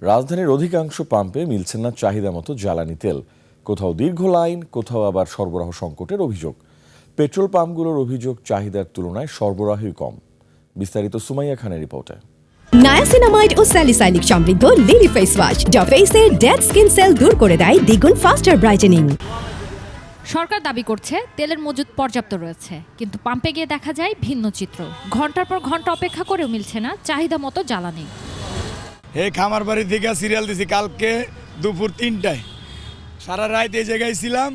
রাজধানীর অধিকাংশ পাম্পে মিলছে না চাহিদা মতো জ্বালানি তেল। কোথাও দীর্ঘ লাইন, কোথাও আবার সরবরাহ সংকটের অভিযোগ। পেট্রোল পাম্পগুলোর অভিযোগ চাহিদার তুলনায় সরবরাহই কম। বিস্তারিত সুমাইয়া খানের রিপোর্টে। নায়াসিনামাইড ও স্যালিসাইলিক সমৃদ্ধ লিলি ফেস ওয়াশ যা ফেসের ডেড স্কিন সেল দূর করে দেয় দ্বিগুণ ফাস্টার ব্রাইটেনিং। সরকার দাবি করছে তেলের মজুদ পর্যাপ্ত রয়েছে, কিন্তু পাম্পে গিয়ে দেখা যায় ভিন্ন চিত্র। ঘন্টার পর ঘন্টা অপেক্ষা করেও মিলছে না চাহিদা মতো জ্বালানি। খামার বাড়ি থেকে সিরিয়াল দিছি কালকে দুপুর 3টায়, সারা রাত এই জায়গায় ছিলাম,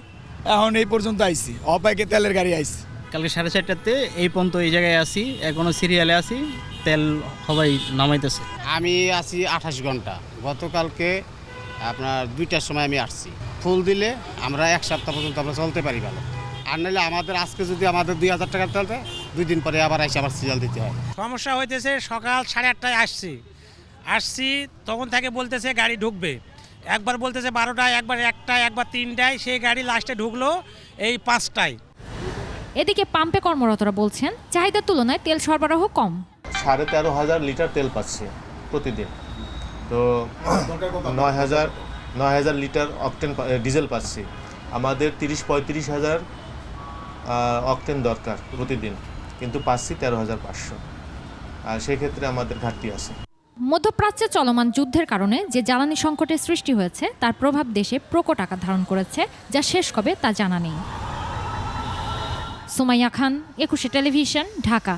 এখন এই পর্যন্ত আইছি। অপায়কে তেলের গাড়ি আইছি কালকে 4:30টাতে এই পর্যন্ত এই জায়গায় আসি, এখনো সিরিয়ালে আসি, তেল সবাই নামাইতেছে। আমি আছি 28 ঘন্টা। গতকালকে আপনার 2টার সময় আমি আসছি। ফুল দিলে আমরা 1 সপ্তাহ পর্যন্ত আমরা চলতে পারি ভালো। আর নাহলে আমাদের আজকে যদি আমাদের 2000 টাকা তেলতে 2 দিন পরে আবার এসে আবার সিরিয়াল দিতে হয়। সমস্যা হইতেছে, সকাল 8:30টায় আসছি তখন থেকে বলতেছে গাড়ি ঢুকবে, একবার বলতেছে 12টায়, একবার 1টায়, একবার 3টায়, সেই গাড়ি লাস্টে ঢুকলো এই 5টায়। এদিকে পাম্পে কর্মরতরা বলছেন চাহিদার তুলনায় তেল সরবরাহ কম। 13,500 লিটার তেল পাচ্ছি প্রতিদিন, তো 9,000 লিটার অকটেন ডিজেল পাচ্ছি। আমাদের 30-35 হাজার অকটেন দরকার প্রতিদিন, কিন্তু পাচ্ছি 13,500। আর সেক্ষেত্রে আমাদের ঘাটতি আছে। মধ্যপ্রাচ্যে চলমান যুদ্ধের কারণে যে জ্বালানি সংকটের সৃষ্টি হয়েছে তার প্রভাব দেশে প্রকট আকার ধারণ করেছে, যা শেষ কবে তা জানা নেই। সুমাইয়া খান, 21 টেলিভিশন, ঢাকা।